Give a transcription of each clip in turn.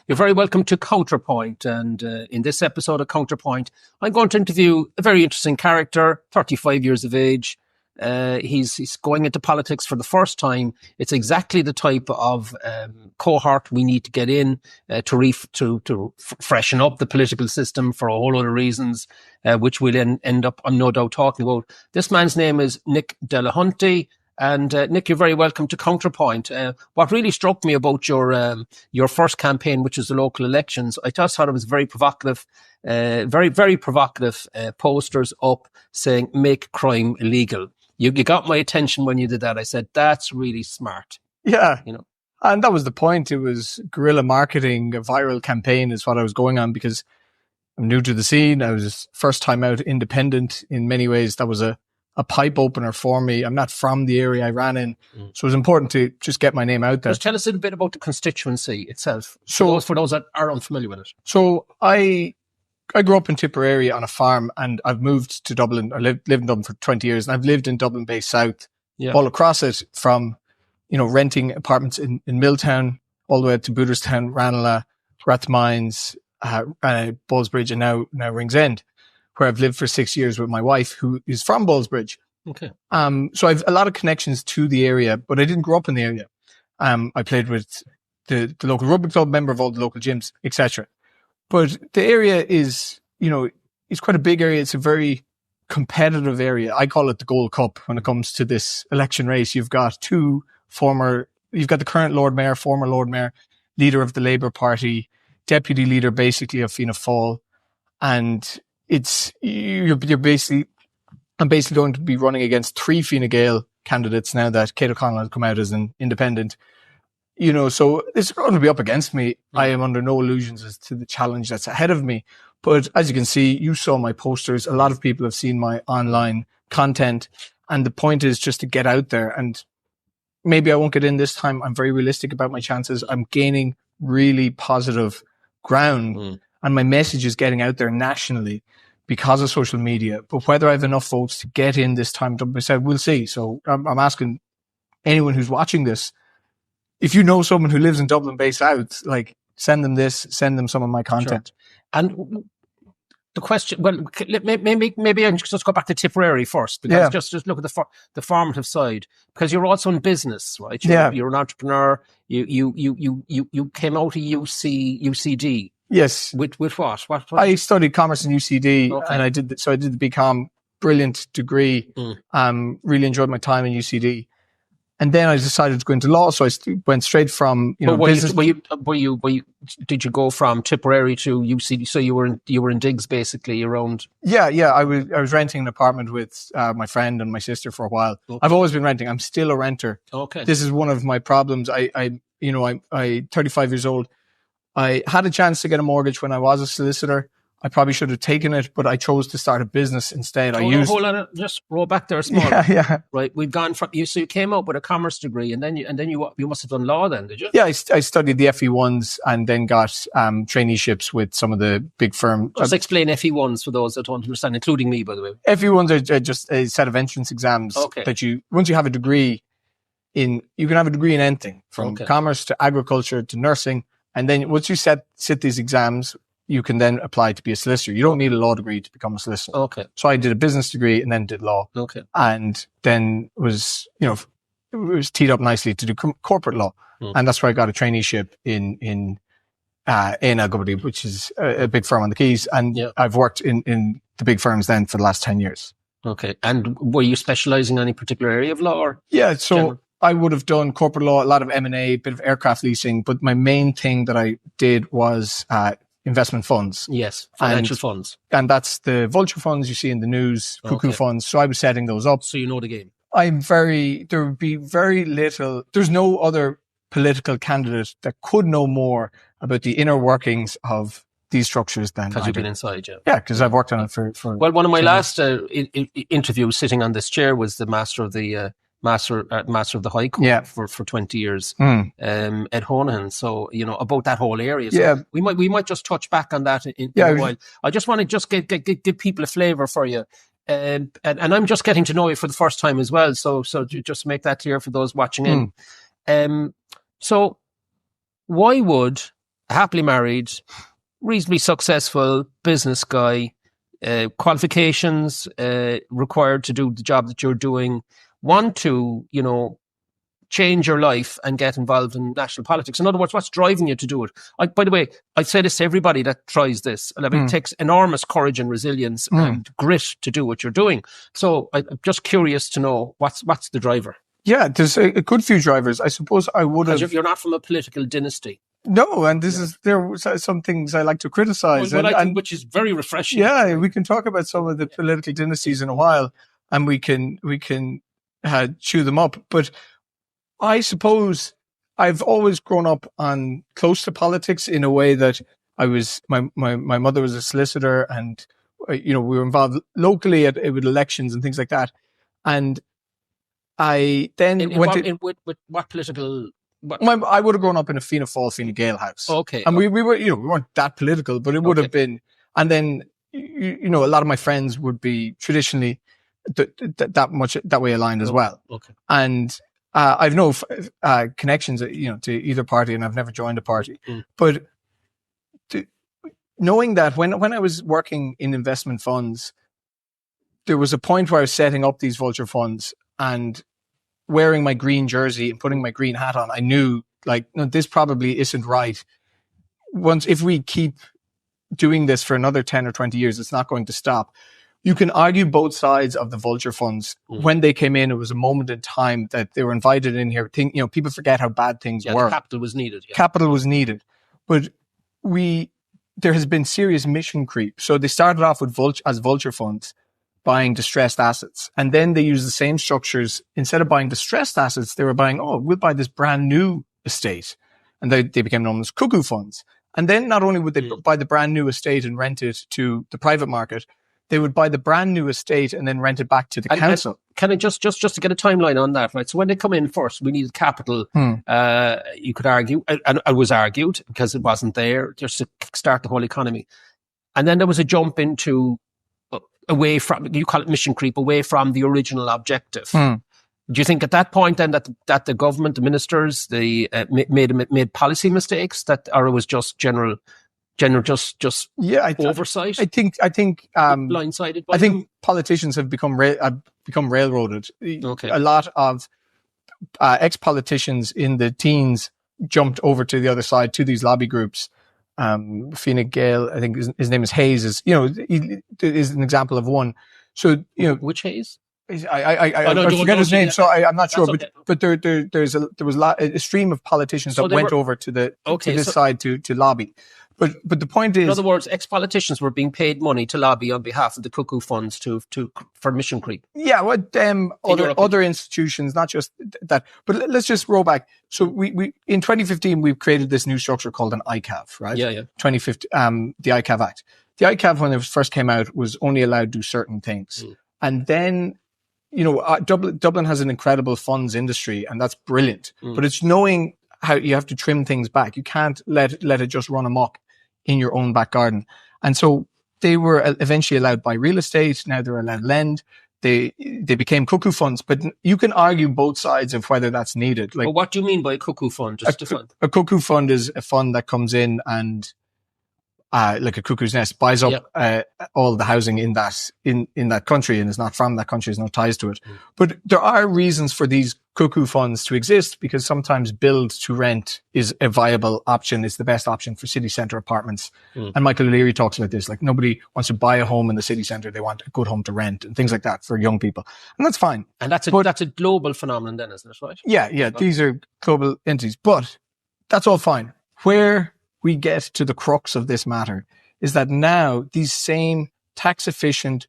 You're very welcome to Counterpoint. And in this episode of Counterpoint, I'm going to interview a very interesting character, 35 years of age. He's going into politics for the first time. It's exactly the type of cohort we need to get in to freshen up the political system for a whole lot of reasons, which we'll end up, I'm no doubt, talking about. This man's name is Nick Delehanty. And Nick, you're very welcome to Counterpoint. What really struck me about your first campaign, which is the local elections, I just thought it was very provocative, very provocative posters up saying "Make crime illegal." You got my attention when you did that. I said that's really smart. Yeah, and that was the point. It was guerrilla marketing, a viral campaign is what I was going on because I'm new to the scene. I was first time out independent in many ways. That was a pipe opener for me. I'm not from the area I ran in. So it was important to just get my name out there. Just tell us a little bit about the constituency itself, for those that are unfamiliar with it. So I grew up in Tipperary on a farm, and I've moved to Dublin. I lived in Dublin for 20 years, and I've lived in Dublin Bay South, all across it, from, renting apartments in Milltown all the way up to Booterstown, Ranelagh, Rathmines, Ballsbridge, and now Ringsend, where I've lived for 6 years with my wife, who is from Ballsbridge. Okay. So I've a lot of connections to the area, but I didn't grow up in the area. I played with the local rugby club, member of all the local gyms, etc. But the area is, it's quite a big area. It's a very competitive area. I call it the Gold Cup when it comes to this election race. You've got the current Lord Mayor, former Lord Mayor, leader of the Labour Party, deputy leader basically of Fianna Fáil, and I'm basically going to be running against 3 Fine Gael candidates now that Kate O'Connell has come out as an independent. So it's going to be up against me. I am under no illusions as to the challenge that's ahead of me. But as you can see, you saw my posters. A lot of people have seen my online content. And the point is just to get out there. And maybe I won't get in this time. I'm very realistic about my chances. I'm gaining really positive ground. And my message is getting out there nationally because of social media. But whether I have enough votes to get in this time, we'll see. So I'm asking anyone who's watching this, if you know someone who lives in Dublin Bay South, send them some of my content. Sure. And the question, well, maybe I just go back to Tipperary first, because just look at the formative side, because you're also in business, right? You're an entrepreneur. You came out of UCD. Yes. With what? I studied commerce in UCD, and I did the BCom, brilliant degree. Really enjoyed my time in UCD. And then I decided to go into law, so I went straight from business. Did you go from Tipperary to UCD? So you were in digs basically around. Yeah. I was renting an apartment with my friend and my sister for a while. Okay. I've always been renting. I'm still a renter. Okay. This is one of my problems. I'm 35 years old. I had a chance to get a mortgage when I was a solicitor. I probably should have taken it, but I chose to start a business instead. Hold on, just roll back there small. Yeah. Right, we've gone from you. So you came out with a commerce degree, and then you must have done law, then, did you? Yeah, I studied the FE1s and then got traineeships with some of the big firms. Just explain FE1s for those that don't understand, including me, by the way. FE1s are just a set of entrance exams that once you have a degree you can have a degree in anything, from commerce to agriculture to nursing, and then once you sit these exams, you can then apply to be a solicitor. You don't need a law degree to become a solicitor. Okay. So I did a business degree and then did law. Okay. And then it was teed up nicely to do corporate law. And that's where I got a traineeship in Goodbody, which is a big firm on the Quays. And I've worked in the big firms then for the last 10 years. Okay. And were you specializing in any particular area of law? Yeah. So general? I would have done corporate law, a lot of M&A, a bit of aircraft leasing. But my main thing that I did was investment funds. Yes, financial funds. And that's the vulture funds you see in the news, cuckoo funds. So I was setting those up. So you know the game. There would be very little, there's no other political candidate that could know more about the inner workings of these structures than because you've been inside, Yeah, because I've worked on it for well, one of my last interviews sitting on this chair was the master of the High Court for 20 years, Ed Honahan. So, about that whole area. So we might just touch back on that in a while. I just want to give people a flavour for you. And I'm just getting to know you for the first time as well. So just make that clear for those watching in. So why would happily married, reasonably successful business guy, qualifications required to do the job that you're doing, want to, change your life and get involved in national politics. In other words, what's driving you to do it? By the way, I say this to everybody that tries this. I mean, it takes enormous courage and resilience and grit to do what you're doing. So I'm just curious to know what's the driver. Yeah, there's a good few drivers. I suppose I would have... You're not from a political dynasty. No, and there are some things I like to criticize. Which is very refreshing. Yeah, we can talk about some of the political dynasties in a while, and we can chew them up. But I suppose I've always grown up on close to politics in a way that my mother was a solicitor, and we were involved locally with elections and things like that. And I then with what political? I would have grown up in a Fianna Fáil, Fine Gael house. Okay, and we were we weren't that political, but it would have been. And then a lot of my friends would be traditionally that way aligned as well. Okay, and I've no connections, to either party, and I've never joined a party. But knowing that when I was working in investment funds, there was a point where I was setting up these vulture funds and wearing my green jersey and putting my green hat on, I knew, no, this probably isn't right. If we keep doing this for another 10 or 20 years, it's not going to stop. You can argue both sides of the vulture funds. When they came in, it was a moment in time that they were invited in here. People forget how bad things were. Capital was needed. Yeah. Capital was needed. But there has been serious mission creep. So they started off with as vulture funds, buying distressed assets. And then they used the same structures. Instead of buying distressed assets, they were buying, we'll buy this brand new estate. And they became known as cuckoo funds. And then not only would they buy the brand new estate and rent it to the private market, they would buy the brand new estate and then rent it back to the council. Can I just to get a timeline on that, right? So when they come in first, we needed capital. You could argue, and it was argued because it wasn't there, just to start the whole economy. And then there was a jump into away from, you call it mission creep, away from the original objective. Do you think at that point then that the government, the ministers, they made policy mistakes, or it was just general oversight? I think blindsided. I think politicians have become railroaded. Okay. A lot of ex-politicians in the teens jumped over to the other side, to these lobby groups. Fine Gael, I think his name is Hayes, is an example of one. So which Hayes? I forget his name, so I'm not sure. Okay. But there was a stream of politicians that went over to this side to lobby. But the point is, in other words, ex-politicians were being paid money to lobby on behalf of the cuckoo funds for mission creep. Yeah, other institutions, not just that. But let's just roll back. So we in 2015 we've created this new structure called an ICAV, right? Yeah. 2015, the ICAV Act. The ICAV, when it first came out, was only allowed to do certain things, and then Dublin has an incredible funds industry, and that's brilliant. But it's knowing how you have to trim things back. You can't let it just run amok in your own back garden. And so they were eventually allowed buy real estate. Now they're allowed lend. They became cuckoo funds, but you can argue both sides of whether that's needed. But what do you mean by a cuckoo fund? A cuckoo fund is a fund that comes in and, like a cuckoo's nest, buys up all the housing in that country and is not from that country, has no ties to it. But there are reasons for these cuckoo funds to exist, because sometimes build to rent is a viable option. It's the best option for city centre apartments. And Michael O'Leary talks about this. Like, nobody wants to buy a home in the city centre. They want a good home to rent and things like that for young people. And that's fine. And that's a global phenomenon then, isn't it, right? Yeah. These are global entities, but that's all fine. Where we get to the crux of this matter is that now these same tax efficient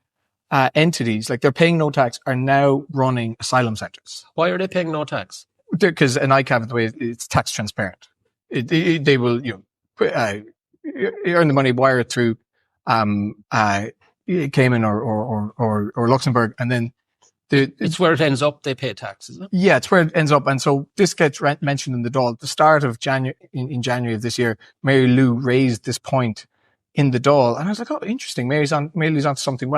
entities, like they're paying no tax, are now running asylum centres. Why are they paying no tax? Because an ICAV, the way it's tax transparent, they will earn the money, wire it through Cayman or Luxembourg, and then it's where it ends up. They pay tax, isn't it? Yeah, it's where it ends up. And so this gets mentioned in the Dáil. At the start of January, in January of this year, Mary Lou raised this point in the Dáil. And I was like, oh, interesting. Mary Lou's onto something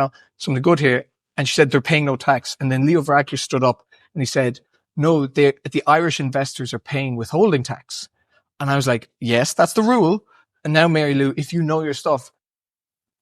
good here. And she said they're paying no tax. And then Leo Varadkar stood up and he said, no, the Irish investors are paying withholding tax. And I was like, yes, that's the rule. And now, Mary Lou, if you know your stuff,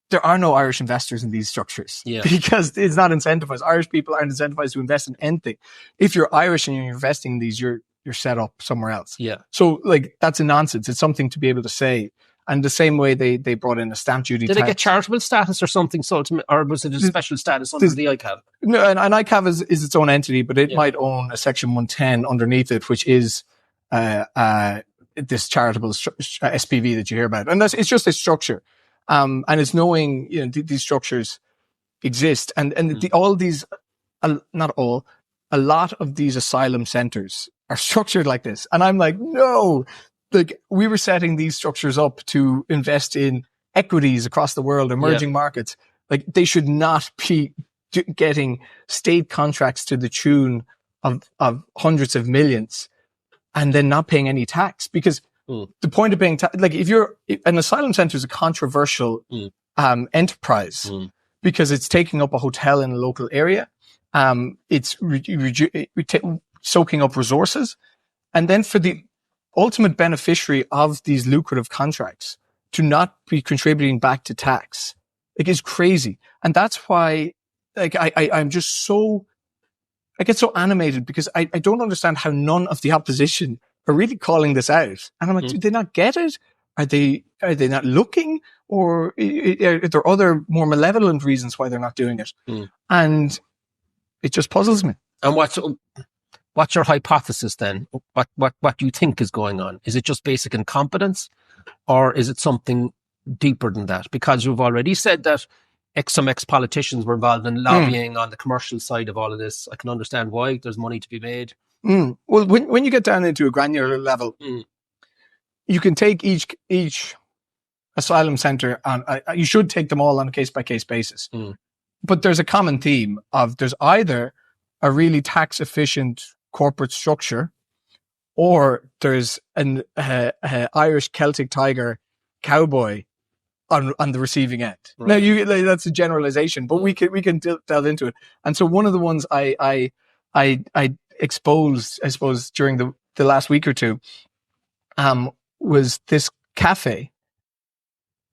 there are no Irish investors in these structures because it's not incentivized. Irish people aren't incentivized to invest in anything. If you're Irish and you're investing in these, you're set up somewhere else. Yeah. So like that's a nonsense. It's something to be able to say. And the same way they brought in a stamp duty Did tax. it get charitable status or something? So, or was it a special status under the ICAV? No, and ICAV is its own entity, but it might own a Section 110 underneath it, which is this charitable SPV that you hear about. And it's just a structure. And it's knowing, these structures exist. And all these, not all, a lot of these asylum centers are structured like this. And I'm like, no, like we were setting these structures up to invest in equities across the world, emerging markets. Like they should not be getting state contracts to the tune of hundreds of millions and then not paying any tax, because the point of paying tax, like if you're an asylum center is a controversial enterprise because it's taking up a hotel in a local area. It's soaking up resources. And then for the ultimate beneficiary of these lucrative contracts to not be contributing back to tax, like is crazy. And that's why like I'm just so, I get so animated because I don't understand how none of the opposition are really calling this out. And I'm like, do they not get it? Are they not looking, or are there other more malevolent reasons why they're not doing it? And it just puzzles me. And what's your hypothesis then? What do you think is going on? Is it just basic incompetence, or is it something deeper than that? Because you've already said that some ex-politicians were involved in lobbying on the commercial side of all of this. I can understand why. There's money to be made. Well, when you get down into a granular level, you can take each asylum center on. You should take them all on a case-by-case basis. But there's a common theme of there's either a really tax-efficient corporate structure, or there's an Irish Celtic Tiger cowboy on the receiving end. Right. Now, that's a generalization, but we can delve into it. And so one of the ones I exposed, I suppose, during the last week or two, was this cafe.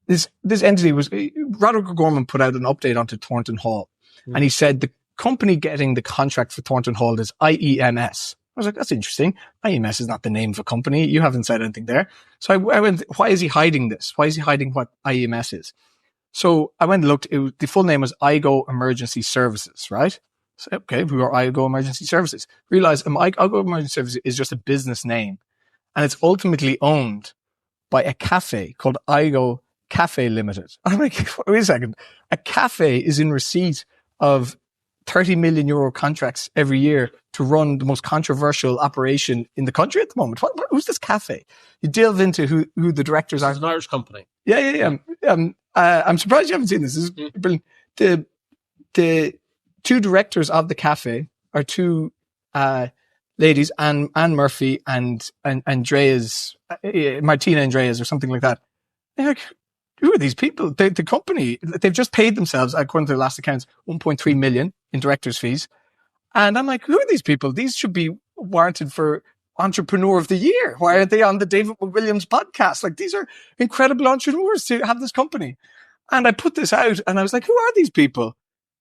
This entity was, Roderick O'Gorman put out an update onto Thornton Hall, and he said the company getting the contract for Thornton Hall is IEMS. I was like, that's interesting. IEMS is not the name of a company. You haven't said anything there. So I went, why is he hiding this? Why is he hiding what IEMS is? So I went and looked. The full name was IGO Emergency Services, right? So, okay, we were IGO Emergency Services. Realized IGO Emergency Services is just a business name, and it's ultimately owned by a cafe called IGO Cafe Limited. I'm like, wait a second. A cafe is in receipt of 30 million euro contracts every year to run the most controversial operation in the country at the moment. Who's this cafe? You delve into who the directors are. It's an Irish company. Yeah. I'm surprised you haven't seen this. This is brilliant. The two directors of the cafe are two ladies, Anne Murphy and Andreas, Martina Andreas or something like that. They're like, who are these people? The company, they've just paid themselves, according to their last accounts, 1.3 million in director's fees. And I'm like, who are these people? These should be warranted for Entrepreneur of the Year. Why aren't they on the David Williams podcast? Like, these are incredible entrepreneurs to have this company. And I put this out and I was like, who are these people?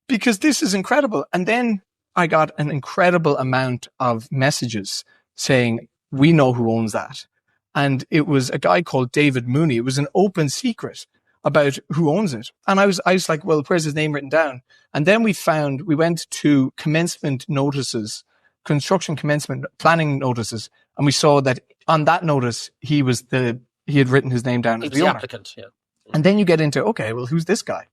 Because this is incredible. And then I got an incredible amount of messages saying, we know who owns that. And it was a guy called David Mooney. It was an open secret about who owns it. And I was like, well, where's his name written down? And then we went to commencement notices, construction commencement planning notices. And we saw that on that notice, he had written his name down as the owner. Applicant, yeah. And then you get into, okay, well, who's this guy?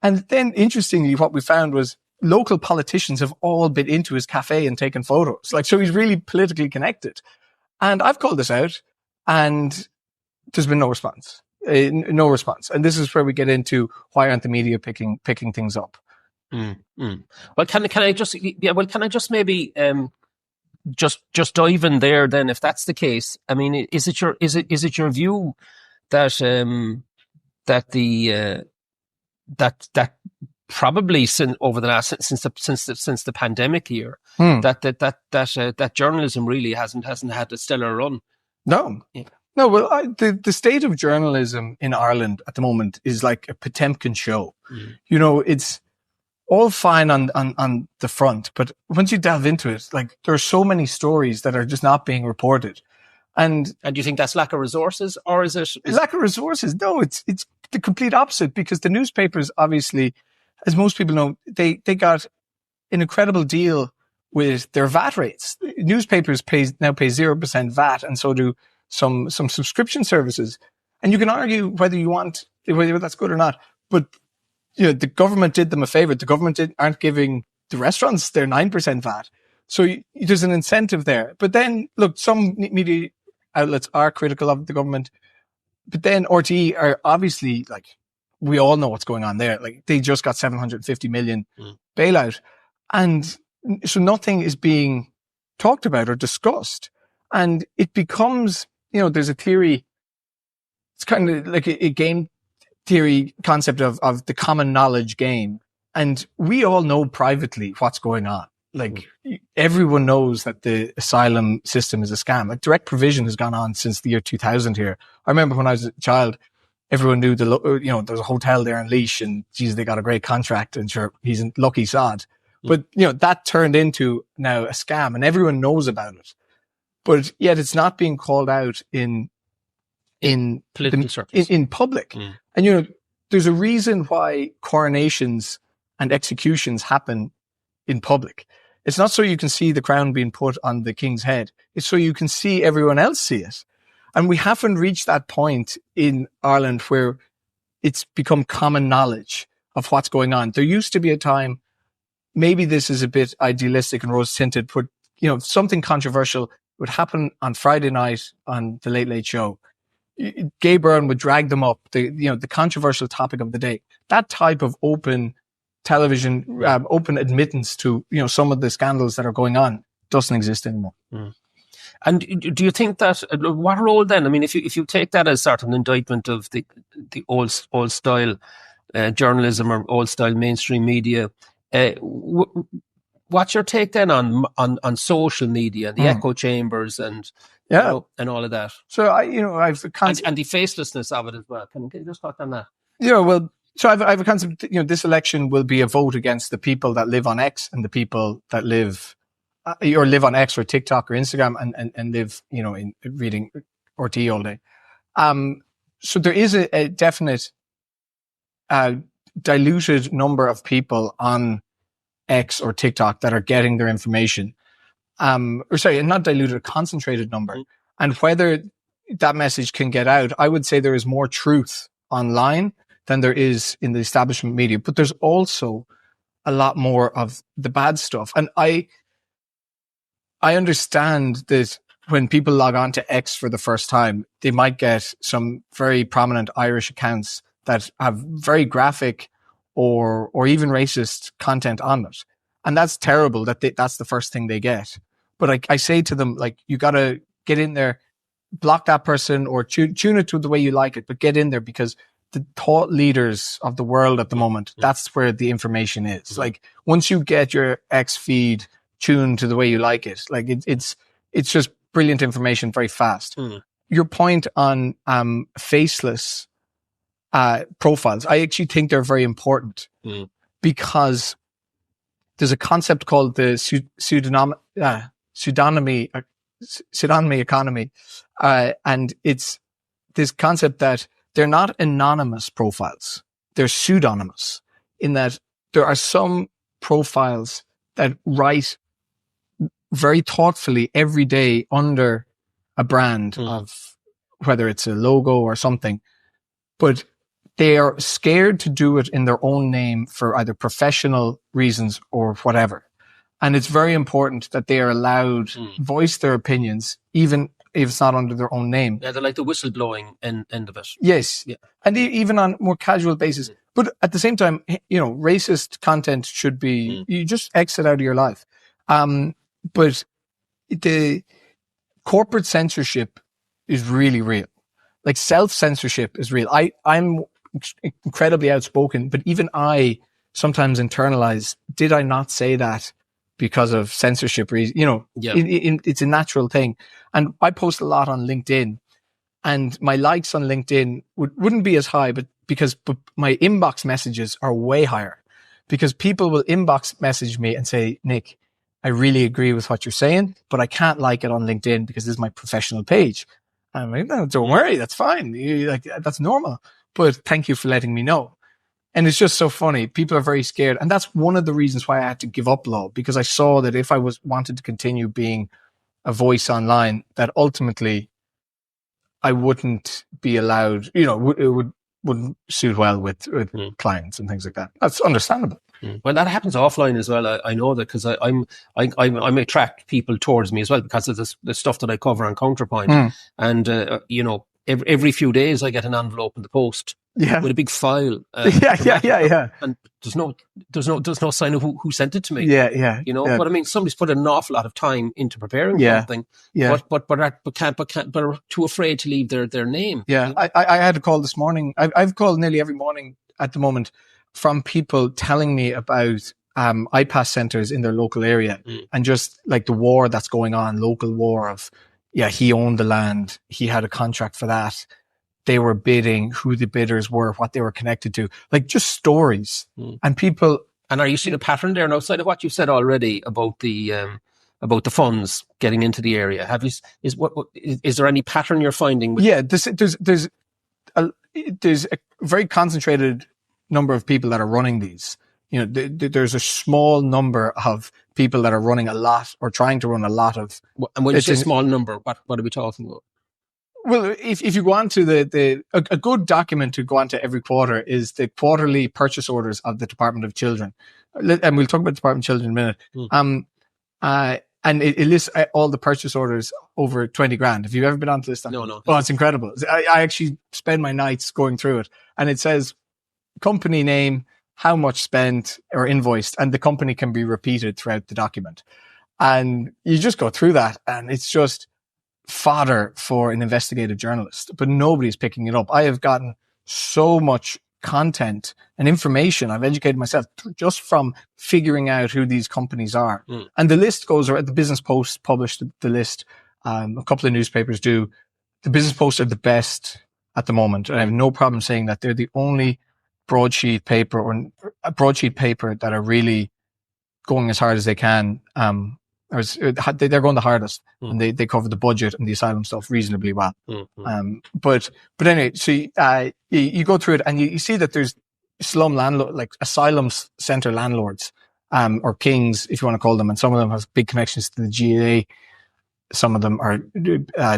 And then interestingly, what we found was local politicians have all been into his cafe and taken photos. Like, so he's really politically connected. And I've called this out. And there's been no response. No response. And this is where we get into why aren't the media picking things up? Well, can I just maybe just dive in there then, if that's the case? I mean, is it your view that that probably since the pandemic year that journalism really hasn't had a stellar run? No, No, well, the state of journalism in Ireland at the moment is like a Potemkin show. You know, it's all fine on the front, but once you delve into it, like there are so many stories that are just not being reported. And do you think that's lack of resources, or is it lack of resources? No, it's the complete opposite, because the newspapers, obviously, as most people know, they got an incredible deal with their VAT rates. Newspapers now pay 0% VAT, and so do some subscription services. And you can argue whether that's good or not, but you know, the government did them a favor. The government aren't giving the restaurants their 9% VAT. So there's an incentive there. But then, look, some media outlets are critical of the government. But then RTE are obviously, like, we all know what's going on there. Like, they just got 750 million bailout. And so nothing is being talked about or discussed. And it becomes, you know, there's a theory. It's kind of like a game theory concept of the common knowledge game. And we all know privately what's going on. Like, everyone knows that the asylum system is a scam. Like, direct provision has gone on since the year 2000 here. I remember when I was a child, everyone knew there's a hotel there in Laois, and geez, they got a great contract, and sure, he's a lucky sod. But, you know, that turned into now a scam, and everyone knows about it. But yet it's not being called out in political circles, in public. And, you know, there's a reason why coronations and executions happen in public. It's not so you can see the crown being put on the king's head. It's so you can see everyone else see it. And we haven't reached that point in Ireland where it's become common knowledge of what's going on. There used to be a time, maybe this is a bit idealistic and rose-tinted, but, you know, something controversial would happen on Friday night on the Late Late Show. Gay Byrne would drag them up, the controversial topic of the day. That type of open television, open admittance to, you know, some of the scandals that are going on doesn't exist anymore. And do you think that, what role then? I mean, if you take that as sort of an indictment of the old style journalism or old style mainstream media, what's your take then on social media, the echo chambers and and all of that? So I've and the facelessness of it as well. Can you just talk on that? Yeah, well, so I've a concept. You know, this election will be a vote against the people that live on X and the people that live on X or TikTok or Instagram and live, you know, in reading RT all day. So there is a definite diluted number of people on X or TikTok that are getting their information. Not diluted, a concentrated number. And whether that message can get out, I would say there is more truth online than there is in the establishment media. But there's also a lot more of the bad stuff. And I understand that when people log on to X for the first time, they might get some very prominent Irish accounts that have very graphic or even racist content on it. And that's terrible that that's the first thing they get. But I say to them, like, you got to get in there, block that person or tune it to the way you like it, but get in there, because the thought leaders of the world at the moment, that's where the information is. Like, once you get your X feed tuned to the way you like it, like it's just brilliant information very fast. Your point on faceless profiles, I actually think they're very important because there's a concept called the pseudonymy economy, and it's this concept that they're not anonymous profiles. They're pseudonymous, in that there are some profiles that write very thoughtfully every day under a brand of whether it's a logo or something, but they are scared to do it in their own name for either professional reasons or whatever. And it's very important that they are allowed voice their opinions, even if it's not under their own name. Yeah, they're like the whistleblowing end of it. Yes. Yeah. And even on more casual basis. But at the same time, you know, racist content should be, you just exit out of your life. But the corporate censorship is really real. Like, self-censorship is real. I'm incredibly outspoken, but even I sometimes internalize, did I not say that because of censorship reasons? You know, it's a natural thing. And I post a lot on LinkedIn, and my likes on LinkedIn wouldn't be as high, but my inbox messages are way higher, because people will inbox message me and say, Nick, I really agree with what you're saying, but I can't like it on LinkedIn because this is my professional page. I'm like, no, don't worry. That's fine. That's normal. But thank you for letting me know. And it's just so funny. People are very scared. And that's one of the reasons why I had to give up law, because I saw that if I wanted to continue being a voice online, that ultimately I wouldn't be allowed, it wouldn't suit well with clients and things like that. That's understandable. Well, that happens offline as well. I know that, because I attract people towards me as well because of the stuff that I cover on Counterpoint. And, every few days I get an envelope in the post with a big file. Yeah. And there's no sign of who sent it to me. Yeah. But I mean, somebody's put an awful lot of time into preparing something. Yeah. But are too afraid to leave their name. Yeah. I had a call this morning. I've called nearly every morning at the moment from people telling me about IPAS centers in their local area, and just like the war that's going on, local war of, he owned the land, he had a contract for that, they were bidding, who the bidders were, what they were connected to, like just stories. And people. And are you seeing a pattern there? And outside of what you've said already about the funds getting into the area, is there any pattern you're finding? There's a very concentrated number of people that are running these. There's a small number of people that are running a lot or trying to run a lot of. And when you say small number, what are we talking about? Well, if you go on to a good document to go on to every quarter is the quarterly purchase orders of the Department of Children. And we'll talk about the Department of Children in a minute. And it lists all the purchase orders over 20 grand. Have you ever been onto this? No. Oh, it's incredible. I actually spend my nights going through it, and it says company name, how much spent or invoiced, and the company can be repeated throughout the document. And you just go through that, and it's just fodder for an investigative journalist, but nobody's picking it up. I have gotten so much content and information. I've educated myself just from figuring out who these companies are. And the list goes around. The Business Post published the list. A couple of newspapers do. The Business Post are the best at the moment. And I have no problem saying that they're the only broadsheet paper that are really going as hard as they can. They're going the hardest, and they cover the budget and the asylum stuff reasonably well. But anyway, so you go through it and you see that there's slum landlord, like asylum center landlords, or kings, if you want to call them, and some of them have big connections to the GA. Some of them are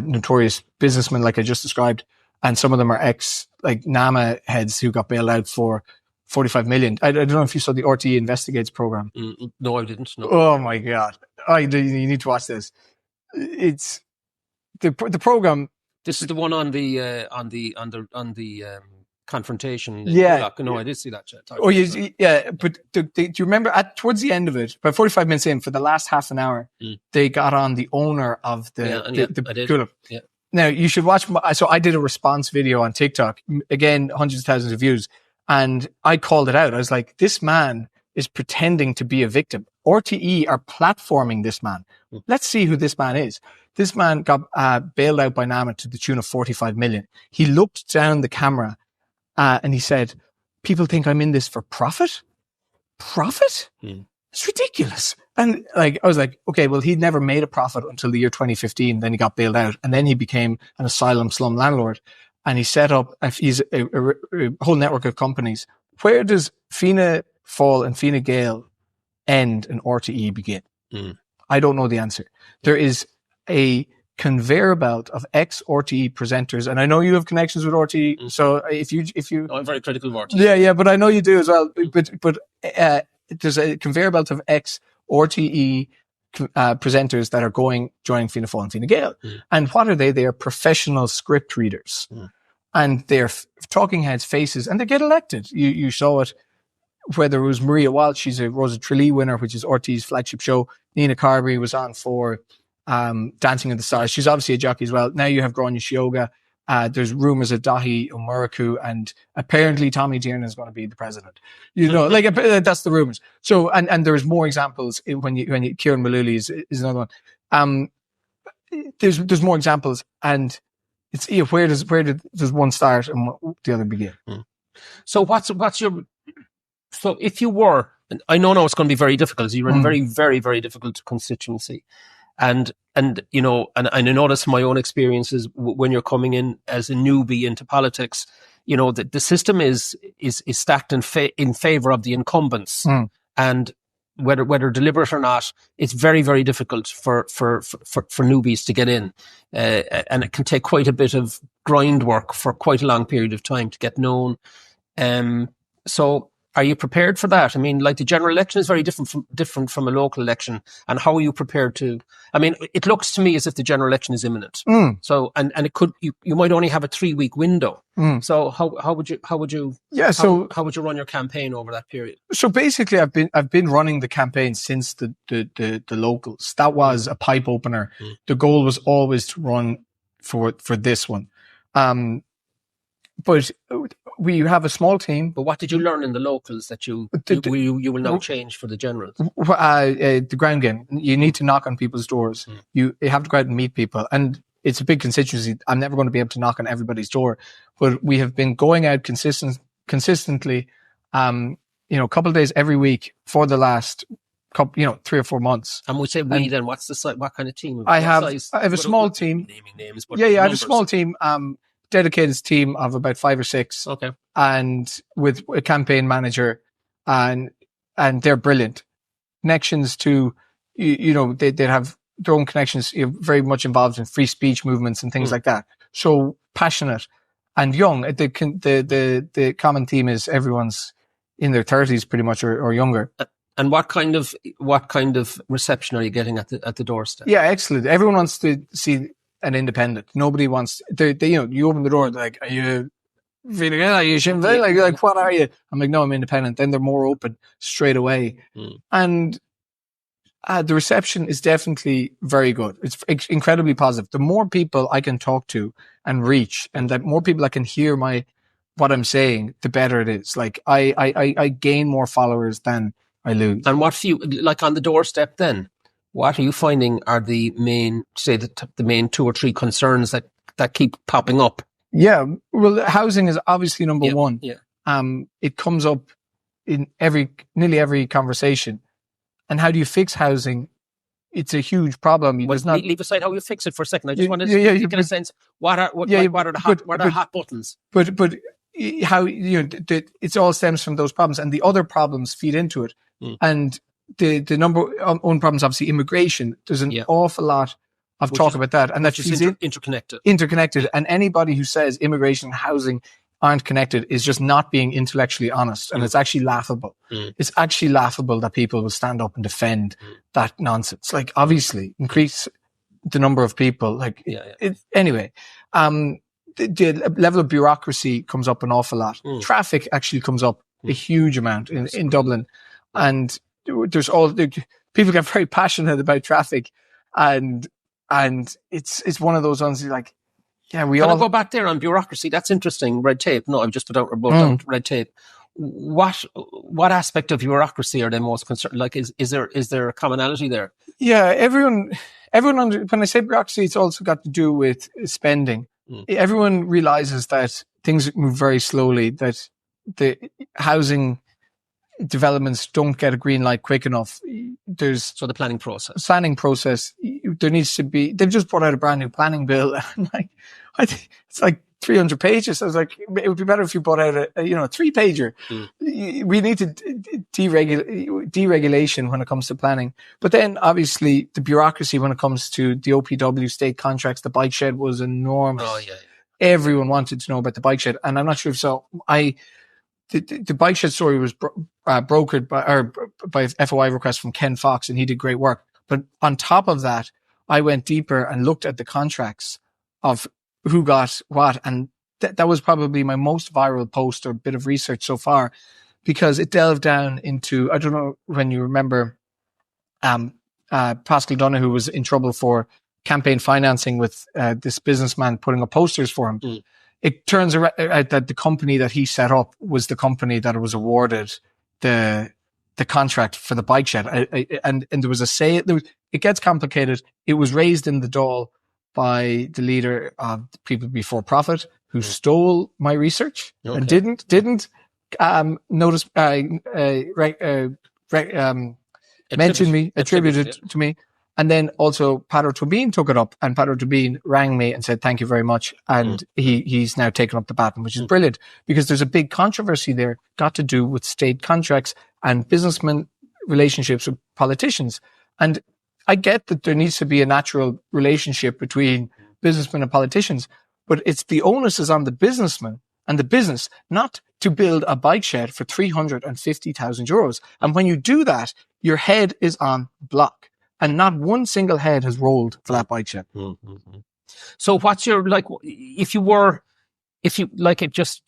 notorious businessmen, like I just described, and some of them are like NAMA heads who got bailed out for 45 million. I don't know if you saw the RTE Investigates program. No, I didn't. No. Oh my God. You need to watch this. It's the program. This is the one on the confrontation. Yeah. No, I did see that. But do you remember towards the end of it, about 45 minutes in, for the last half an hour, they got on the owner of the Kulak. Yeah. Now you should watch. So I did a response video on TikTok, again, hundreds of thousands of views. And I called it out. I was like, this man is pretending to be a victim. RTE are platforming this man. Let's see who this man is. This man got bailed out by NAMA to the tune of 45 million. He looked down the camera and he said, people think I'm in this for profit? Profit? It's ridiculous. And I was like, okay, well, he'd never made a profit until the year 2015. Then he got bailed out, and then he became an asylum slum landlord. And he set up a whole network of companies. Where does Fianna Fáil and Fine Gael end and RTE begin? I don't know the answer. There is a conveyor belt of ex-RTE presenters, and I know you have connections with RTE. So if you, I'm very critical of RTE. Yeah, but I know you do as well. But there's a conveyor belt of ex-RTE presenters that are joining Fianna Fáil and Fine Gael. And what are they? They are professional script readers. And they're talking heads faces, and they get elected. You saw it, whether it was Maria Walsh, she's a Rosa Tralee winner, which is RT's flagship show. Nina Carberry was on for Dancing with the Stars. She's obviously a jockey as well. Now you have Gráinne Síoga. There's rumors of Dahi Umuraku, and apparently Tommy Tiernan is going to be the president. That's the rumors. So, and there's more examples when Kieran Mullooly is another one. There's more examples, and it's does one start and the other begin? So so if you were, and I know now it's going to be very difficult. You're in a very, very, very difficult constituency. And I know this from my own experiences when you're coming in as a newbie into politics, the system is stacked in favor of the incumbents. And whether deliberate or not, it's very, very difficult for newbies to get in. And it can take quite a bit of grind work for quite a long period of time to get known. So are you prepared for that? I mean, like the general election is very different from a local election. And how are you prepared to? I mean, it looks to me as if the general election is imminent. So and it could you might only have a 3-week window. So how would you run your campaign over that period? So basically, I've been running the campaign since the locals. That was a pipe opener. The goal was always to run for this one. But we have a small team. But what did you learn in the locals that you will now change for the generals? The ground game. You need to knock on people's doors. You have to go out and meet people. And it's a big constituency. I'm never going to be able to knock on everybody's door. But we have been going out consistently, a couple of days every week for the last 3 or 4 months. And we say then what's the size? What kind of team? I have a small team. Naming names, but I have a small team. Dedicated team of about 5 or 6. Okay. And with a campaign manager, and they're brilliant. Connections to, they have their own connections, very much involved in free speech movements and things like that. So passionate and young. The common theme is everyone's in their 30s pretty much or younger. And what kind of reception are you getting at the doorstep? Yeah, excellent. Everyone wants to see an independent. Nobody wants, you open the door, they're like, are you feeling it? Are you Sinn Féin? Like, what are you? I'm like, no, I'm independent. Then they're more open straight away. And the reception is definitely very good. It's incredibly positive. The more people I can talk to and reach, and the more people I can hear what I'm saying, the better it is. Like, I gain more followers than I lose. And what few, like on the doorstep then? What are you finding are the main, the main 2 or 3 concerns that keep popping up? Yeah, well, housing is obviously number one. Yeah. It comes up in nearly every conversation. And how do you fix housing? It's a huge problem. Leave aside how you fix it for a second. I just wanted to get a sense. What are the hot buttons? But how it all stems from those problems, and the other problems feed into it. And the number one problem is obviously immigration. There's an awful lot of talk about that, and that feeds interconnected. And anybody who says immigration and housing aren't connected is just not being intellectually honest, and it's actually laughable. It's actually laughable that people will stand up and defend that nonsense. Like, obviously, increase the number of people. Like, anyway, the level of bureaucracy comes up an awful lot. Traffic actually comes up a huge amount in Dublin, and there's people get very passionate about traffic, and it's one of those ones you're like, yeah, Can I go back there on bureaucracy? That's interesting. Red tape. No, I've just put out about red tape. What aspect of bureaucracy are they most concerned? Like, is there a commonality there? Yeah, everyone when I say bureaucracy, it's also got to do with spending. Everyone realizes that things move very slowly, that the housing developments don't get a green light quick enough. So the planning process. There needs to be. They've just brought out a brand new planning bill, and it's like 300 pages. I was like, it would be better if you brought out a 3-pager. We need to deregulation when it comes to planning. But then obviously the bureaucracy when it comes to the OPW state contracts, the bike shed was enormous. Oh yeah. Everyone wanted to know about the bike shed, and I'm not sure if so. The bike shed story was brokered by FOI request from Ken Fox, and he did great work. But on top of that, I went deeper and looked at the contracts of who got what, and that was probably my most viral post or bit of research so far, because it delved down into, I don't know when you remember, Pascal Donoghue was in trouble for campaign financing with this businessman putting up posters for him. It turns out that the company that he set up was the company that was awarded the contract for the bike shed. And there was a say, it gets complicated. It was raised in the Dáil by the leader of People Before Profit, who stole my research and didn't notice, mention me, attributed it to me. And then also Padar Tobin took it up, and Padar Tobin rang me and said, thank you very much. And he's now taken up the baton, which is brilliant, because there's a big controversy there got to do with state contracts and businessmen relationships with politicians. And I get that there needs to be a natural relationship between businessmen and politicians, but it's the onus is on the businessman and the business not to build a bike shed for 350,000 euros. And when you do that, your head is on block, and not one single head has rolled for that bike shed. So what's your, like, if you like it, just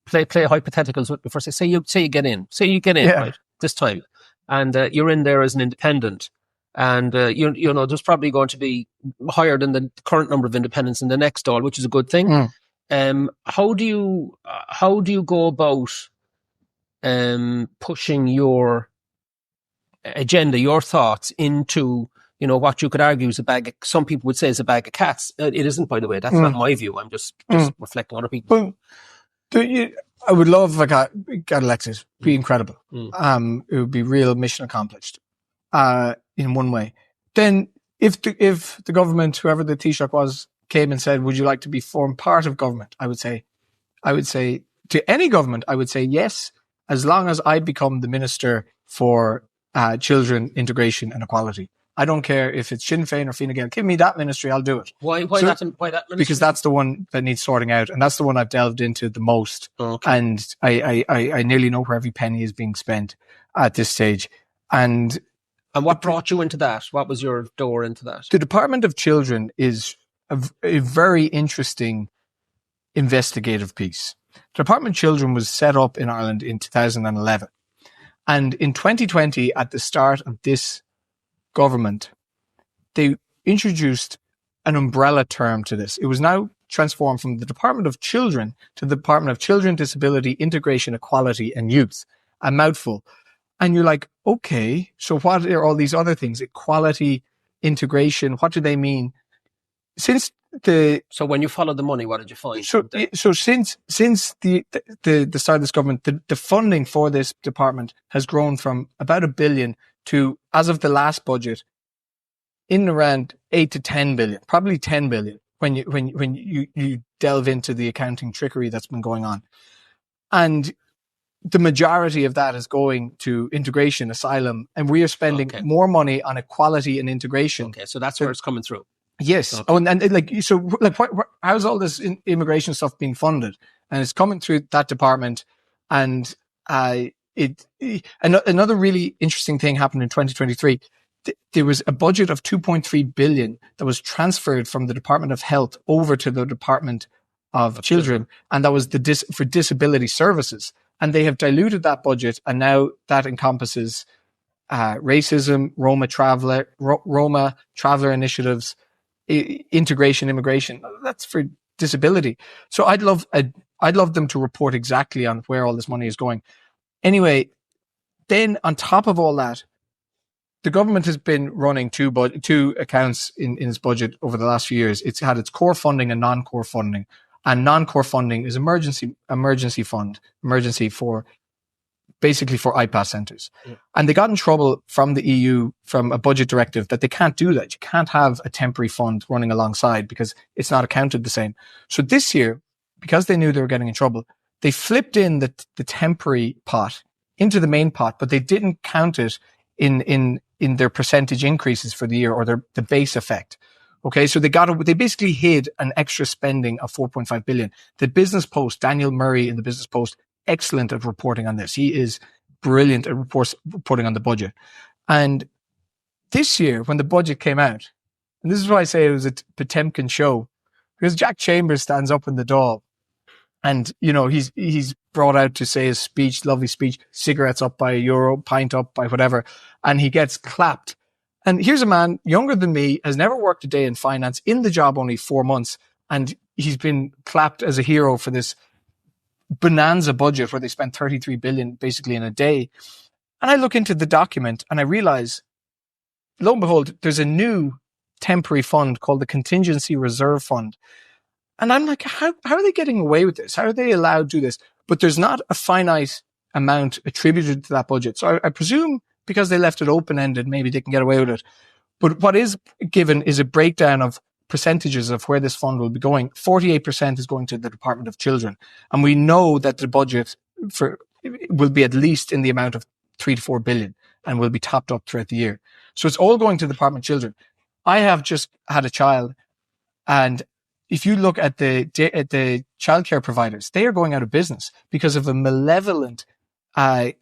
play hypotheticals with me first. Say you get in, right, this time, and you're in there as an independent, and you know there's probably going to be higher than the current number of independents in the next stall, which is a good thing. How do you go about pushing your agenda, your thoughts into, you know, what you could argue is some people would say is a bag of cats. It isn't, by the way. That's not my view. I'm just reflecting on other people. I would love if I got elected. It'd be incredible. It would be real mission accomplished. In one way. Then if the government, whoever the Taoiseach was, came and said, would you like to form part of government? I would say to any government, I would say yes, as long as I become the minister for children, integration and equality. I don't care if it's Sinn Féin or Fine Gael. Give me that ministry, I'll do it. Why that ministry? Because that's the one that needs sorting out, and that's the one I've delved into the most. And I nearly know where every penny is being spent at this stage. And what brought you into that? What was your door into that? The Department of Children is a very interesting investigative piece. The Department of Children was set up in Ireland in 2011. And in 2020, at the start of this government, they introduced an umbrella term to this. It was now transformed from the Department of Children to the Department of Children, Disability, Integration, Equality and Youth. A mouthful. And you're like, okay, so what are all these other things? Equality, integration, what do they mean? So when you followed the money, what did you find? So since the start of this government, the funding for this department has grown from about 1 billion to, as of the last budget, in around 8 to 10 billion, probably 10 billion when you delve into the accounting trickery that's been going on. And the majority of that is going to integration, asylum, and we are spending more money on equality and integration. Okay, so that's where it's coming through. Yes. Okay. Oh, and how's all this immigration stuff being funded? And it's coming through that department. And another really interesting thing happened in 2023. There was a budget of 2.3 billion that was transferred from the Department of Health over to the Department of Children, and that was for disability services. And they have diluted that budget, and now that encompasses racism, Roma traveler initiatives, integration, immigration. That's for disability. So I'd love them to report exactly on where all this money is going. Anyway, then on top of all that, the government has been running two accounts in its budget over the last few years. It's had its core funding and non-core funding. And non-core funding is emergency fund, basically for IPAS centres. Yeah. And they got in trouble from the EU, from a budget directive, that they can't do that. You can't have a temporary fund running alongside because it's not accounted the same. So this year, because they knew they were getting in trouble, they flipped in the temporary pot into the main pot, but they didn't count it in their percentage increases for the year or the base effect. Okay, so they basically hid an extra spending of 4.5 billion. The Business Post, Daniel Murray in the Business Post, excellent at reporting on this. He is brilliant at reporting on the budget. And this year, when the budget came out, and this is why I say it was a Potemkin show, because Jack Chambers stands up in the Dáil, and you know he's brought out to say his speech, lovely speech, cigarettes up by €1, pint up by whatever, and he gets clapped. And here's a man younger than me, has never worked a day in finance, in the job only 4 months, and he's been clapped as a hero for this bonanza budget where they spent 33 billion basically in a day. And I look into the document and I realize, lo and behold, there's a new temporary fund called the Contingency Reserve Fund. And I'm like, how are they getting away with this? How are they allowed to do this? But there's not a finite amount attributed to that budget. So I presume because they left it open-ended, maybe they can get away with it. But what is given is a breakdown of percentages of where this fund will be going. 48% is going to the Department of Children. And we know that the budget will be at least in the amount of 3 to 4 billion and will be topped up throughout the year. So it's all going to the Department of Children. I have just had a child, and if you look at the childcare providers, they are going out of business because of a malevolent set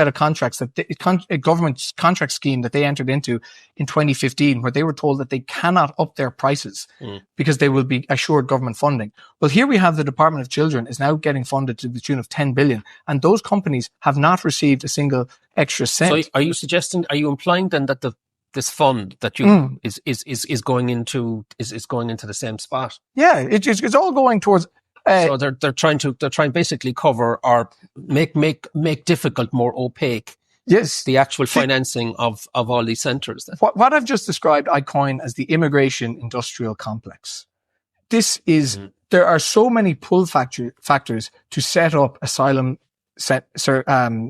of contracts that a government contract scheme that they entered into in 2015, where they were told that they cannot up their prices because they will be assured government funding. Well, here we have the Department of Children is now getting funded to the tune of 10 billion, and those companies have not received a single extra cent. So are you implying then that this fund that you is going into the same spot? Yeah, it's all going towards. So they're trying basically cover or make difficult, more opaque. Yes, the actual financing of all these centres. What I've just described, I coin as the immigration industrial complex. This is there are so many pull factors to set up asylum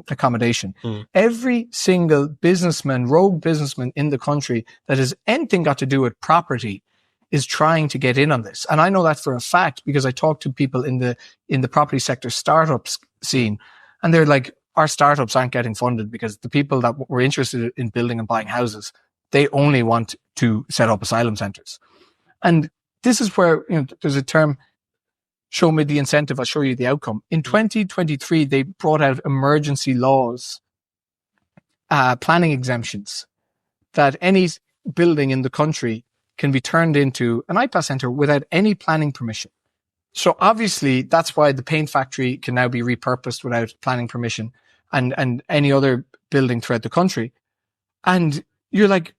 accommodation. Every single rogue businessman in the country that has anything got to do with property is trying to get in on this. And I know that for a fact because I talk to people in the property sector startups scene, and they're like, our startups aren't getting funded because the people that were interested in building and buying houses, they only want to set up asylum centers. And this is where, there's a term, show me the incentive, I'll show you the outcome. In 2023, they brought out emergency laws, planning exemptions, that any building in the country can be turned into an IPA center without any planning permission. So obviously that's why the paint factory can now be repurposed without planning permission and any other building throughout the country. And you're like,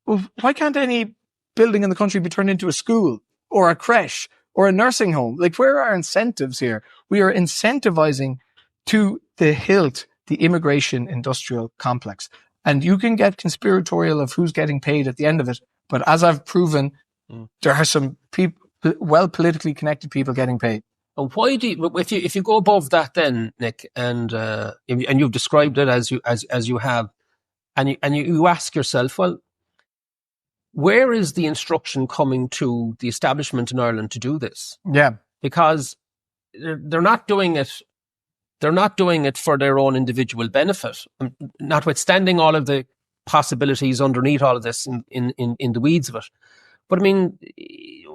well, why can't any building in the country be turned into a school or a creche or a nursing home? Like, where are our incentives here? We are incentivizing to the hilt the immigration industrial complex. And you can get conspiratorial of who's getting paid at the end of it. But as I've proven, there are some politically connected people getting paid. And why do you, if you go above that, then Nick, and you've described it as you have, and you ask yourself, well, where is the instruction coming to the establishment in Ireland to do this? Yeah, because they're not doing it. They're not doing it for their own individual benefit, notwithstanding all of the possibilities underneath all of this in the weeds of it. But I mean,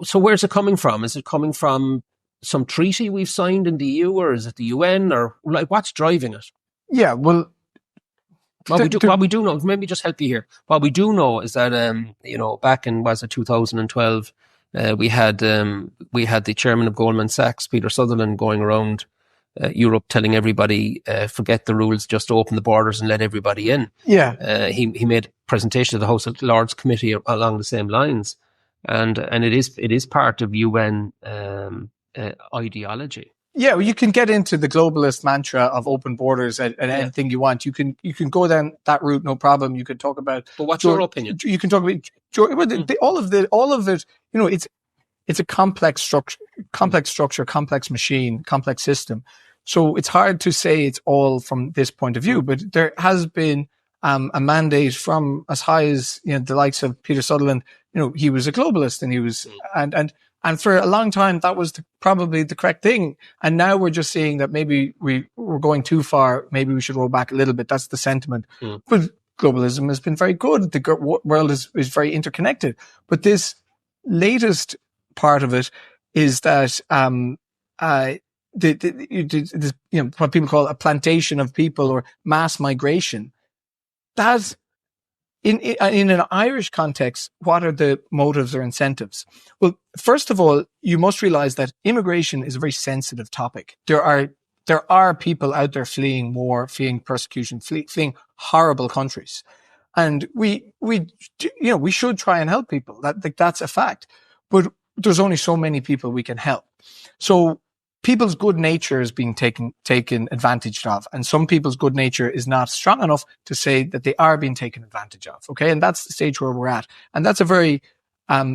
so where's it coming from? Is it coming from some treaty we've signed in the EU, or is it the UN, or like what's driving it? Yeah, well, what we do know, maybe just help you here. What we do know is that back in 2012, we had the chairman of Goldman Sachs, Peter Sutherland, going around Europe telling everybody, forget the rules, just open the borders and let everybody in. Yeah. He made a presentation to the House of Lords Committee along the same lines. And it is part of UN ideology. Yeah, well, you can get into the globalist mantra of open borders and anything you want. You can go down that route, no problem. You can talk about. But what's your opinion? You can talk about all of it. It's a complex structure, complex machine, complex system. So it's hard to say it's all from this point of view. But there has been a mandate from as high as the likes of Peter Sutherland. He was a globalist, and he was and for a long time that was probably the correct thing. And now we're just seeing that maybe we're going too far. Maybe we should roll back a little bit. That's the sentiment. But globalism has been very good. The world is very interconnected. But this latest part of it is that what people call a plantation of people or mass migration. That's in an Irish context, what are the motives or incentives? Well, first of all, you must realize that immigration is a very sensitive topic. There are people out there fleeing war, fleeing persecution, fleeing horrible countries. And we should try and help people. That's a fact. But there's only so many people we can help. So people's good nature is being taken advantage of, and some people's good nature is not strong enough to say that they are being taken advantage of. Okay, and that's the stage where we're at, and that's a very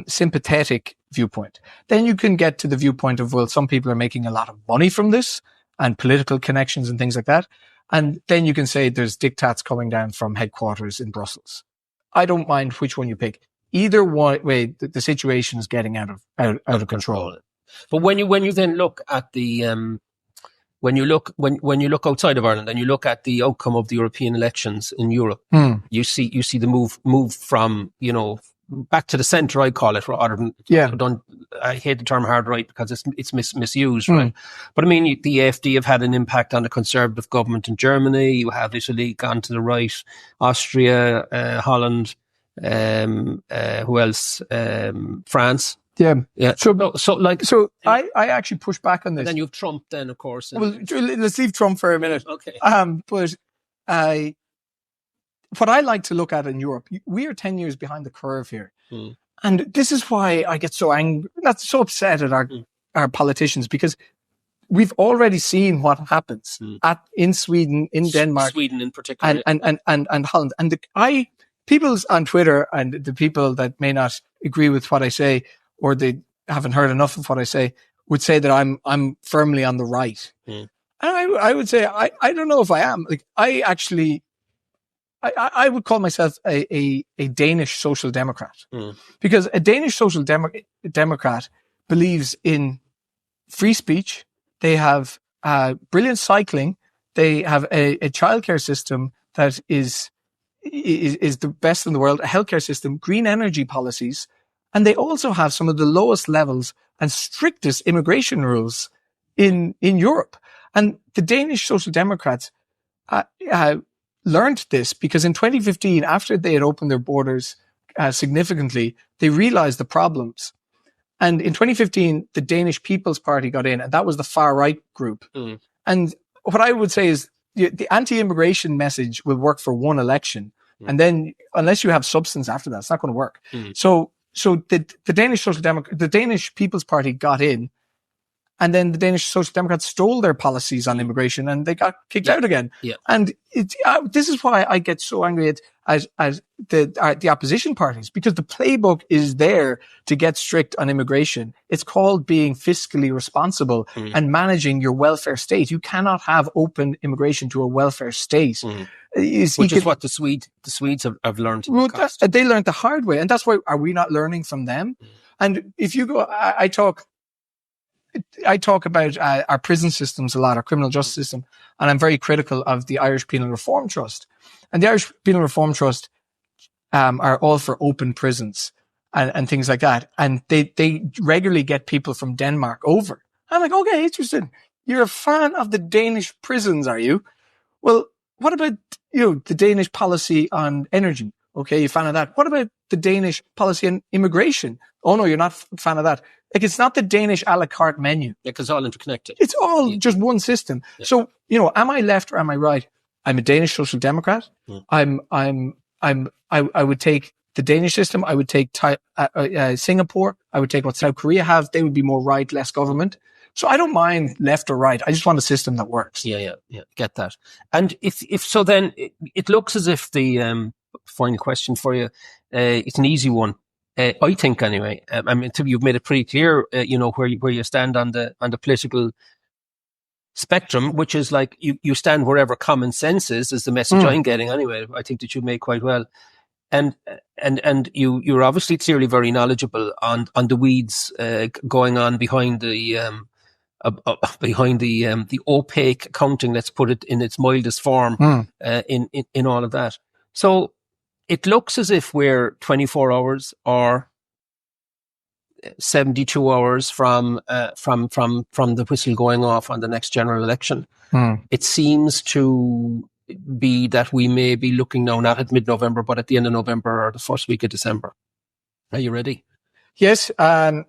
sympathetic viewpoint. Then you can get to the viewpoint of, well, some people are making a lot of money from this and political connections and things like that, and then you can say there's diktats coming down from headquarters in Brussels. I don't mind which one you pick. Either way, the situation is getting out of control. But when you then look at the when you look outside of Ireland and you look at the outcome of the European elections in Europe, you see the move from, you know, back to the centre, I call it, rather than I hate the term hard right because it's misused, right? But I mean, the AfD have had an impact on the Conservative government in Germany. You have Italy gone to the right, Austria, Holland, who else? France. Yeah. So I actually push back on this. And then you have Trump then, of course. Well, let's leave Trump for a minute. Okay. But what I like to look at in Europe, we are 10 years behind the curve here. And this is why I get so angry, not so upset at our politicians, because we've already seen what happens in Sweden, in Denmark. Sweden in particular. And Holland. And people's on Twitter and the people that may not agree with what I say, or they haven't heard enough of what I say, would say that I'm firmly on the right. And I would say, I don't know if I am. Like, I would call myself a Danish social democrat, because a Danish social democrat believes in free speech. They have brilliant cycling. They have a childcare system that is the best in the world, a healthcare system, green energy policies. And they also have some of the lowest levels and strictest immigration rules in Europe. And the Danish Social Democrats learned this because in 2015, after they had opened their borders significantly, they realized the problems. And in 2015, the Danish People's Party got in, and that was the far-right group. And what I would say is the anti-immigration message will work for one election. And then unless you have substance after that, it's not going to work. So the Danish the Danish People's Party got in, and then the Danish Social Democrats stole their policies on immigration and they got kicked out again. And this is why I get so angry at the opposition parties, because the playbook is there to get strict on immigration. It's called being fiscally responsible and managing your welfare state. You cannot have open immigration to a welfare state. Which is what the Swedes have learned. Well, they learned the hard way. And that's why, are we not learning from them? And if you go, I talk about our prison systems a lot, our criminal justice system, and I'm very critical of the Irish Penal Reform Trust. And the Irish Penal Reform Trust are all for open prisons and things like that. And they regularly get people from Denmark over. I'm like, okay, interesting. You're a fan of the Danish prisons, are you? Well, what about, the Danish policy on energy? Okay, you're a fan of that. What about the Danish policy on immigration? Oh no, you're not a fan of that. Like, it's not the Danish a la carte menu. Yeah, because it's all interconnected. It's all just one system. Yeah. So, am I left or am I right? I'm a Danish social democrat. I would take the Danish system. I would take Singapore. I would take what South Korea have. They would be more right, less government. So I don't mind left or right. I just want a system that works. Yeah. Get that. And if so, then it looks as if the final question for you, it's an easy one. I think anyway. I mean, you've made it pretty clear, where you stand on the political spectrum, which is like you stand wherever common sense is the message I'm getting anyway. I think that you made quite well. And you're obviously clearly very knowledgeable on the weeds going on behind the opaque accounting, let's put it in its mildest form, in all of that. So it looks as if we're 24 hours or 72 hours from the whistle going off on the next general election. It seems to be that we may be looking now not at mid-November, but at the end of November or the first week of December. Are you ready? Yes,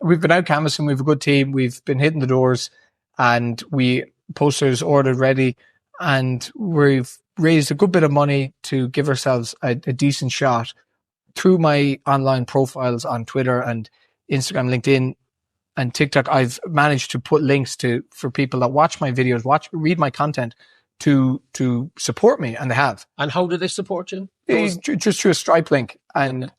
we've been out canvassing. We have a good team. We've been hitting the doors, and posters ordered ready, and we've raised a good bit of money to give ourselves a decent shot through my online profiles on Twitter and Instagram, LinkedIn. and TikTok, I've managed to put links for people that watch my videos, read my content to support me, and they have. And how do they support you? Just through a Stripe link, and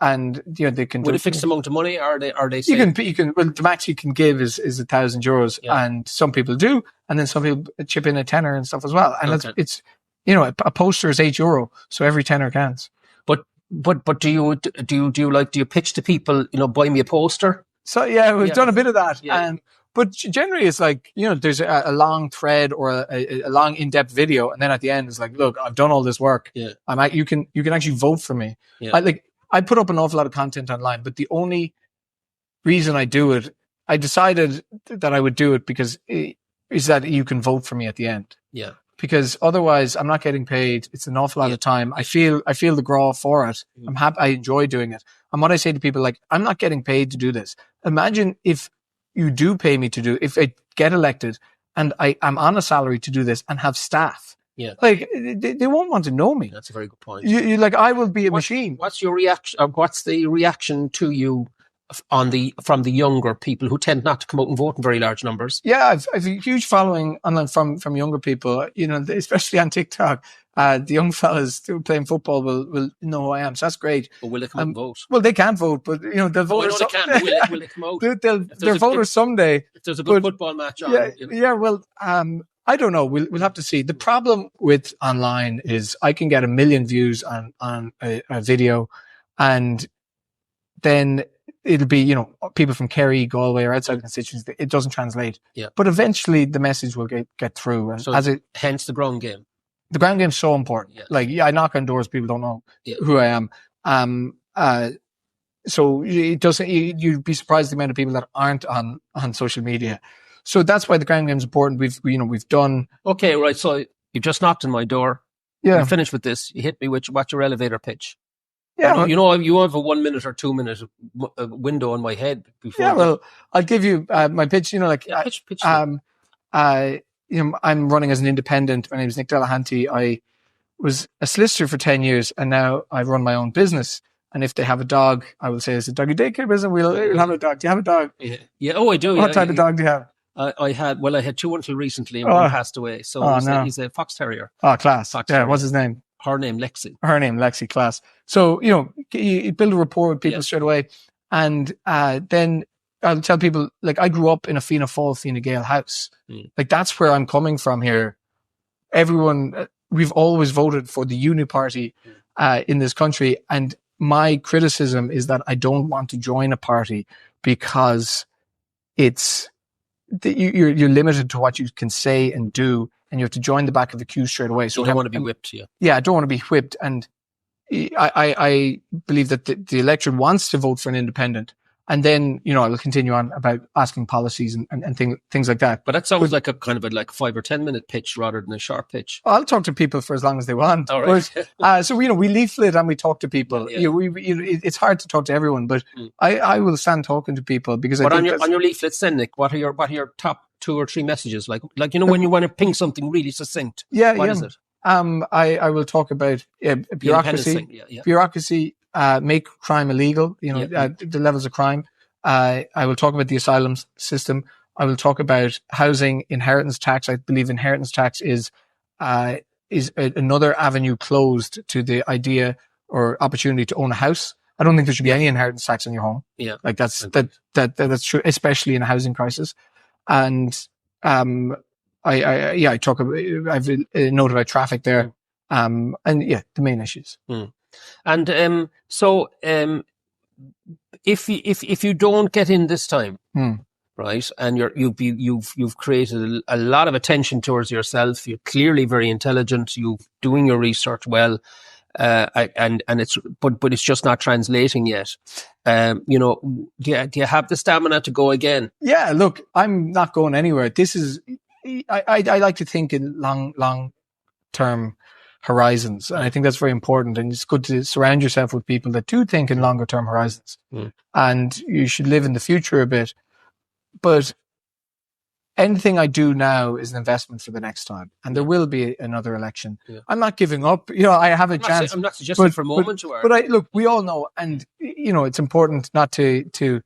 they can. With a fixed amount of money, are they? You can. Well, the max you can give is €1,000, and some people do, and then some people chip in a tenner and stuff as well. And it's a poster is €8, so every tenner counts. But do you pitch to people? Buy me a poster. So we've done a bit of that, but generally it's like there's a long thread or a long in-depth video, and then at the end it's like, look, I've done all this work. Yeah, you can actually vote for me. Yeah. I put up an awful lot of content online, but the only reason I do it, I decided that I would do it because is that you can vote for me at the end. Yeah. Because otherwise I'm not getting paid. It's an awful lot of time. I feel the graw for it. I'm happy. I enjoy doing it. And what I say to people, like, I'm not getting paid to do this. Imagine if you do pay me if I get elected and I'm on a salary to do this and have staff. Yeah. Like, they won't want to know me. That's a very good point. You like, I will be a machine. What's your reaction? What's the reaction to you from the younger people who tend not to come out and vote in very large numbers? Yeah, I've a huge following online from younger people, especially on TikTok. The young fellas who are playing football will know who I am, so that's great. But will they come out and vote? Well, they can't vote, but they'll vote. They can. Will they come out? They're voters someday. If there's a good football match on. Yeah. Well, I don't know. We'll have to see. The problem with online is I can get 1 million views on a video, and then it'll be, people from Kerry, Galway, or outside constituencies. It doesn't translate. Yeah. But eventually the message will get through. And hence the ground game. The ground game is so important. Yeah. I knock on doors, people don't know who I am. So it doesn't, you'd be surprised the amount of people that aren't on social media. So that's why the ground game is important. We've done. Okay. Right. So you just knocked on my door. Yeah. You finished with this. You hit me with what's your elevator pitch? Yeah. You have a 1 minute or 2 minute window on my head before. Yeah. Well, I'll give you my pitch, pitch. I'm running as an independent. My name is Nick Delehanty. I was a solicitor for 10 years, and now I run my own business. And if they have a dog, I will say it's a doggy daycare business. We'll have a dog. Do you have a dog? Yeah. Oh, I do. What type of dog do you have? I had two until recently, and one passed away. So he's a fox terrier. Oh, class. Terrier. What's his name? Her name, Lexi. Class. So, you build a rapport with people straight away. And then I'll tell people, like, I grew up in a Fianna Fáil, Fine Gael house. Like, that's where I'm coming from here. Everyone, we've always voted for the Uni Party in this country. And my criticism is that I don't want to join a party because you're limited to what you can say and do, and you have to join the back of the queue straight away. So you don't want to be whipped. I don't want to be whipped. And I believe that the electorate wants to vote for an independent. And then, I will continue on about asking policies and things like that. But that sounds like a kind of a 5 or 10 minute pitch rather than a sharp pitch. I'll talk to people for as long as they want. All right. But, so, we leaflet and we talk to people. Yeah. It's hard to talk to everyone, but I will stand talking to people because on your leaflets then, Nick, what are your top 2 or 3 messages? Like when you want to ping something really succinct. What is it? I will talk about bureaucracy. Bureaucracy. Make crime illegal, the levels of crime. I will talk about the asylum system. I will talk about housing, inheritance tax. I believe inheritance tax is another avenue closed to the idea or opportunity to own a house. I don't think there should be any inheritance tax on your home. Yeah. Like that's true, especially in a housing crisis. And, I talk about, I've a note about traffic there. The main issues. And so if you don't get in this time, right, and you've created a lot of attention towards yourself. You're clearly very intelligent. You're doing your research well, and it's just not translating yet. Do you have the stamina to go again? Yeah, look, I'm not going anywhere. This is I like to think in long term horizons. And I think that's very important. And it's good to surround yourself with people that do think in longer term horizons. And you should live in the future a bit. But anything I do now is an investment for the next time. And there will be another election. Yeah. I'm not giving up. I have a chance. I'm not suggesting for a moment. But look, we all know, and it's important not to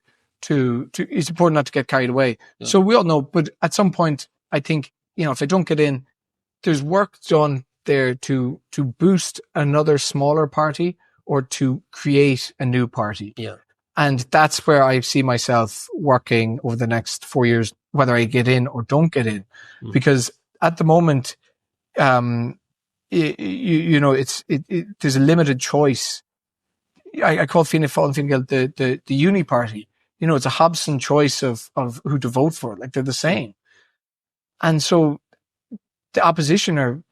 it's important not to get carried away. Yeah. So we all know, but at some point, I think, if I don't get in, there's work done there to boost another smaller party or to create a new party. Yeah. And that's where I see myself working over the next 4 years, whether I get in or don't get in, because at the moment, there's a limited choice. I call Fianna Fáil and Fine Gael the uni party. It's a Hobson choice of who to vote for. Like, they're the same. And so the opposition are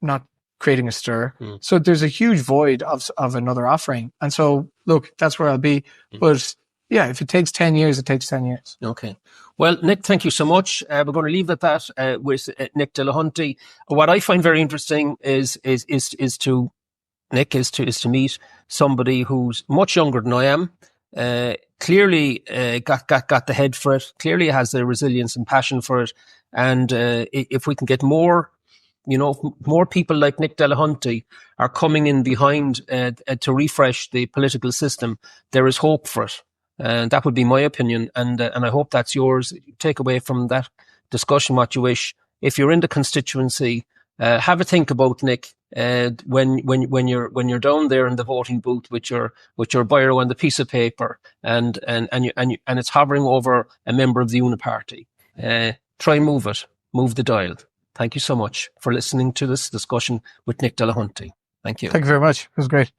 not creating a stir. So there's a huge void of another offering. And so, look, that's where I'll be. But yeah, if it takes 10 years, it takes 10 years. Okay. Well, Nick, thank you so much. We're going to leave it at that with Nick Delehanty. What I find very interesting is to meet somebody who's much younger than I am. Clearly got the head for it. Clearly has the resilience and passion for it. And if we can get more people like Nick Delehanty are coming in behind to refresh the political system, there is hope for it. And that would be my opinion. And I hope that's yours. Take away from that discussion what you wish. If you're in the constituency, have a think about Nick when you're down there in the voting booth with your biro and the piece of paper, and it's hovering over a member of the Uniparty. Try and move the dial. Thank you so much for listening to this discussion with Nick Delehanty. Thank you. Thank you very much. It was great.